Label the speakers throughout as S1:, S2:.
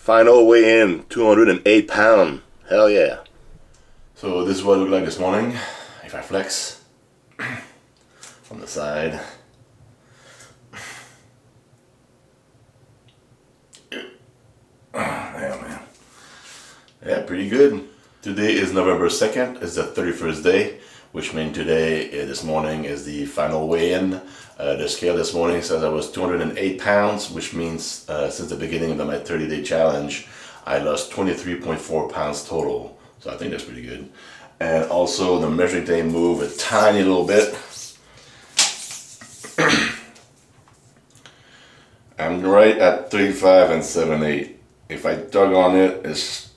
S1: Final weigh-in, 208 pounds. Hell yeah. So this is what it looked like this morning. If I flex from the side. Damn, man. Yeah, pretty good. Today is November 2nd. It's the 31st day, which means today, this morning, is the final weigh-in. The scale this morning says I was 208 pounds, which means since the beginning of my 30-day challenge, I lost 23.4 pounds total. So I think that's pretty good. And also the measuring tape moved a tiny little bit. I'm right at 35 and 7/8. If I dug on it, it's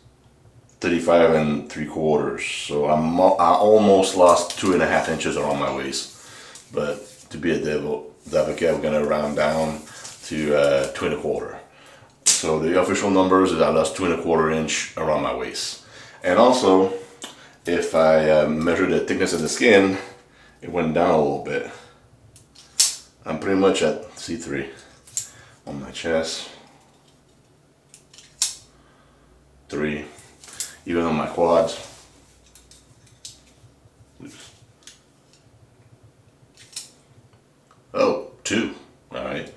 S1: 35 and 3/4. So I almost lost 2.5 inches around my waist. But to be a devil advocate, we're gonna round down to 2.25. So the official numbers is I lost 2.25 inch around my waist. And also, if I measure the thickness of the skin, it went down a little bit. I'm pretty much at C3 on my chest. 3, even on my quads. Oops. Oh, 2. All right.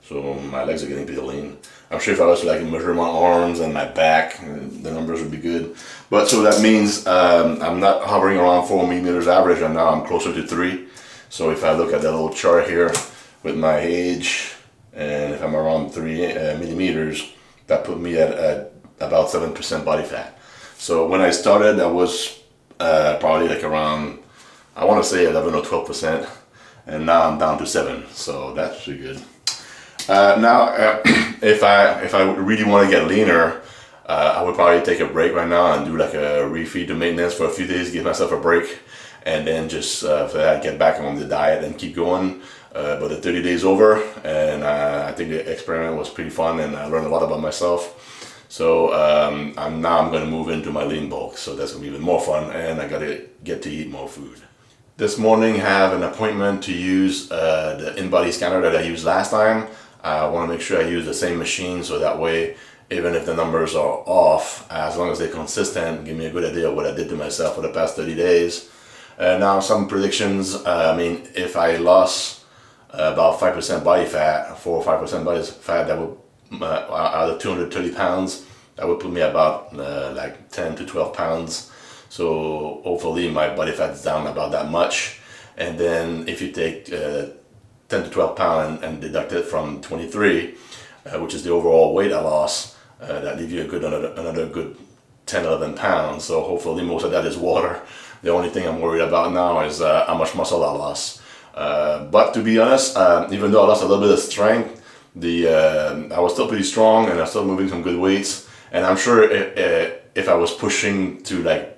S1: So my legs are getting pretty lean. I'm sure if I was to like measure my arms and my back, the numbers would be good. But so that means I'm not hovering around 4 millimeters average, and now I'm closer to 3. So if I look at that little chart here with my age, and if I'm around 3 millimeters, that put me at about 7% body fat. So when I started, I was probably like around, I want to say 11 or 12%, and now I'm down to 7. So that's pretty good. Now, if I really want to get leaner, I would probably take a break right now and do like a refeed to maintenance for a few days, give myself a break, and then just for that, get back on the diet and keep going. But the 30 days over, and I think the experiment was pretty fun, and I learned a lot about myself. So I'm going to move into my lean bulk, so that's going to be even more fun, and I got to get to eat more food. This morning I have an appointment to use the in-body scanner that I used last time. I want to make sure I use the same machine, so that way, even if the numbers are off, as long as they're consistent, give me a good idea of what I did to myself for the past 30 days. Now some predictions. I mean, if I lost about 5% body fat, 4 or 5% body fat, that would, out of 230 pounds, that would put me about like 10 to 12 pounds. So hopefully my body fat is down about that much. And then if you take 10 to 12 pounds and deduct it from 23, which is the overall weight I lost, that leaves you a good another good 10, 11 pounds. So hopefully most of that is water. The only thing I'm worried about now is how much muscle I lost. But to be honest, even though I lost a little bit of strength, I was still pretty strong, and I was still moving some good weights. And I'm sure if I was pushing to like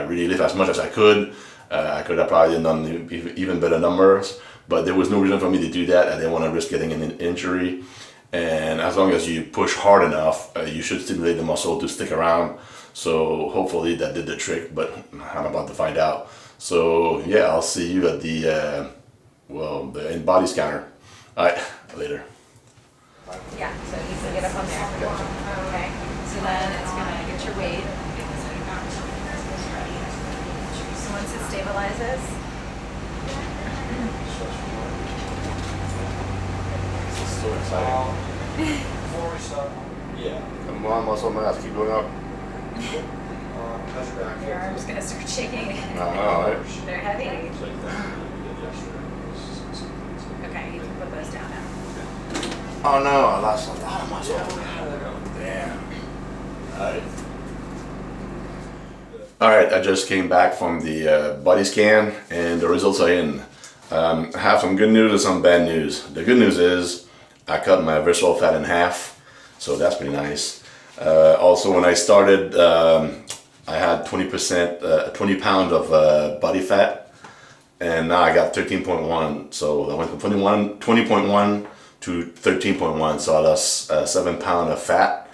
S1: really lift as much as I could have probably done even better numbers. But there was no reason for me to do that. I didn't want to risk getting an injury. And as long as you push hard enough, you should stimulate the muscle to stick around. So hopefully that did the trick, but I'm about to find out. So yeah, I'll see you at the in-body scanner. All right, later.
S2: Yeah, so you can get up on there. Okay, so then it's gonna get your weight. So once it stabilizes,
S1: So exciting.
S3: Before we start,
S1: Yeah. Come on, muscle mass, keep going up.
S3: touch back.
S2: your arm's gonna start shaking.
S1: Right?
S2: They're heavy.
S3: It's like that we did yesterday.
S2: Okay, you can put those down now.
S1: Oh no, I lost a lot of muscle.
S3: Yeah.
S1: Damn. Alright. Alright, I just came back from the body scan, and the results are in. I have some good news and some bad news. The good news is I cut my visceral fat in half, so that's pretty nice. Also, when I started, I had 20%, 20 pounds of body fat, and now I got 13.1. So I went from 20.1 to 13.1. So I lost 7 pounds of fat,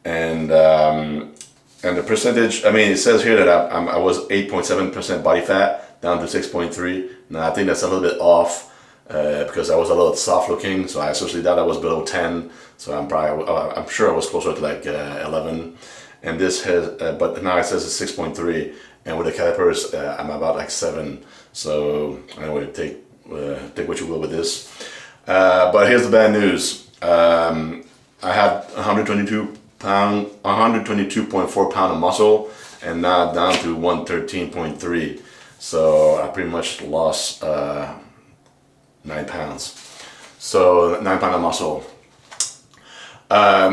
S1: and the percentage. I mean, it says here that I was 8.7% body fat down to 6.3. Now I think that's a little bit off. because I was a little soft looking. So I associated that I was below 10. So I'm sure I was closer to like 11. And this has, but now it says it's 6.3. And with the calipers, I'm about like 7. So anyway, take what you will with this. But here's the bad news. I had 122.4 pound of muscle, and now down to 113.3. So I pretty much lost 9 pounds. So 9 pounds of muscle.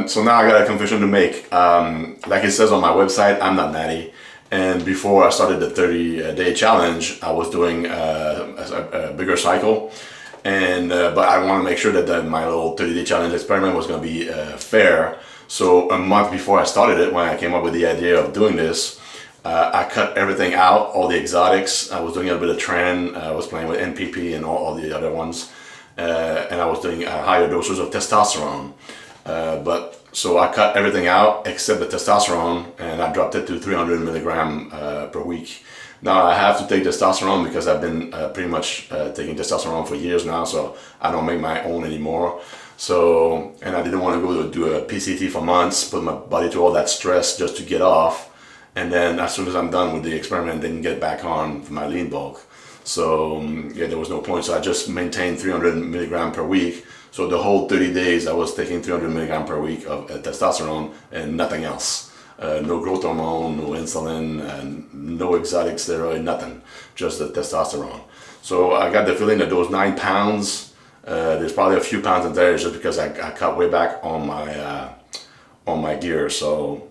S1: So now I got a confession to make. Like it says on my website, I'm not natty. And before I started the 30-day challenge, I was doing a bigger cycle. And but I want to make sure that my little 30-day challenge experiment was going to be fair. So a month before I started it, when I came up with the idea of doing this, I cut everything out, all the exotics. I was doing a little bit of tren. I was playing with NPP and all the other ones. And I was doing higher doses of testosterone. So I cut everything out except the testosterone, and I dropped it to 300 milligram per week. Now I have to take testosterone because I've been pretty much taking testosterone for years now, so I don't make my own anymore. So, and I didn't want to go to do a PCT for months, put my body through all that stress just to get off, and then as soon as I'm done with the experiment, then get back on my lean bulk. So yeah, there was no point. So I just maintained 300 milligram per week. So the whole 30 days I was taking 300 milligram per week of testosterone and nothing else. No growth hormone, no insulin, and no exotic steroid, nothing. Just the testosterone. So I got the feeling that those 9 pounds, there's probably a few pounds in there just because I cut way back on my gear. So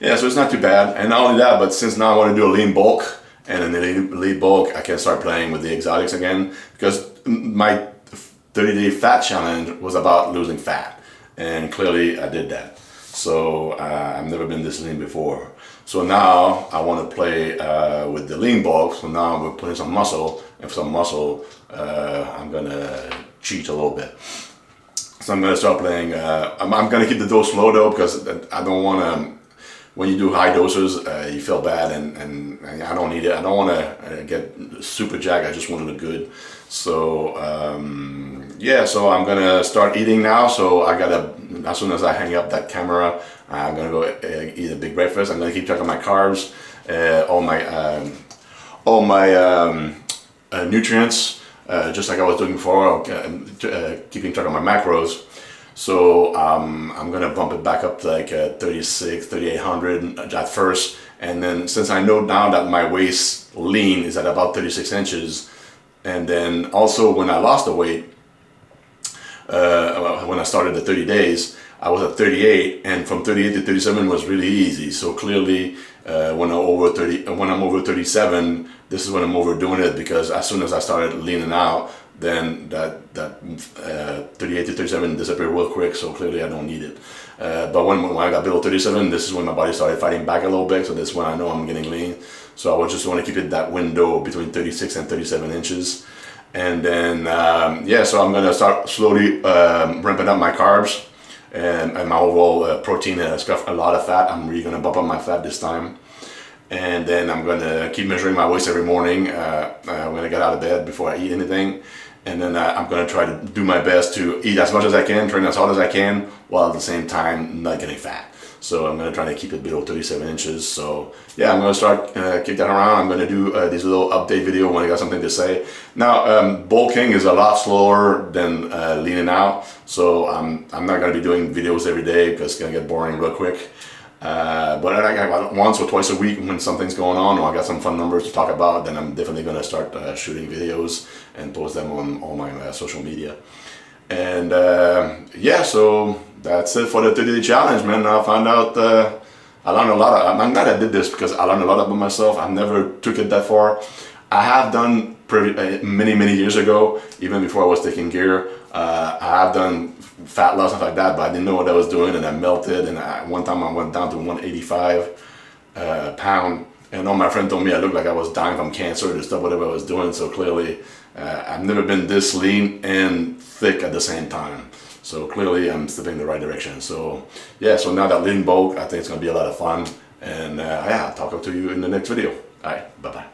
S1: yeah, so it's not too bad. And not only that, but since now I want to do a lean bulk, and in the lean bulk I can start playing with the exotics again, because my 30-day fat challenge was about losing fat, and clearly I did that. So I've never been this lean before. So now I want to play with the lean bulk. So now we're putting some muscle, and for some muscle I'm gonna cheat a little bit. So I'm gonna start playing. I'm gonna keep the dose low though, because I don't want to. When you do high doses, you feel bad, and I don't need it. I don't want to get super jacked. I just want to look good. So yeah, so I'm gonna start eating now. So I gotta, as soon as I hang up that camera, I'm gonna go eat a big breakfast. I'm gonna keep track of my carbs, all my nutrients, just like I was doing before, keeping track of my macros. So I'm gonna bump it back up to like 3,800 at first, and then since I know now that my waist lean is at about 36 inches, and then also when I lost the weight, when I started the 30 days, I was at 38, and from 38 to 37 was really easy. So clearly, when I'm over 37, this is when I'm overdoing it, because as soon as I started leaning out, then that 38 to 37 disappeared real quick. So clearly, I don't need it. But when I got below 37, this is when my body started fighting back a little bit. So this is when I know I'm getting lean. So I would just want to keep it that window between 36 and 37 inches. And then, yeah, so I'm going to start slowly ramping up my carbs and my overall protein. It's got a lot of fat. I'm really going to bump up my fat this time. And then I'm going to keep measuring my waist every morning when I get out of bed before I eat anything. And then I'm going to try to do my best to eat as much as I can, train as hard as I can, while at the same time not getting fat. So I'm going to try to keep it below 37 inches. So yeah, I'm going to start kick that around. I'm going to do this little update video when I got something to say. Now, bulking is a lot slower than leaning out. So I'm not going to be doing videos every day because it's going to get boring real quick. But I once or twice a week when something's going on, or I got some fun numbers to talk about, then I'm definitely going to start shooting videos and post them on all my social media. And yeah, so that's it for the 30-day challenge, man. I found out, I learned a lot. I'm glad I did this because I learned a lot about myself. I never took it that far. I have done many years ago, even before I was taking gear, I have done fat loss and stuff like that, but I didn't know what I was doing, and I melted. And one time I went down to 185 pound, and all my friend told me I looked like I was dying from cancer and stuff, whatever I was doing. So clearly, I've never been this lean and thick at the same time. So clearly, I'm stepping in the right direction. So yeah, so now that lean bulk, I think it's gonna be a lot of fun. And yeah, I'll talk to you in the next video. All right, bye bye.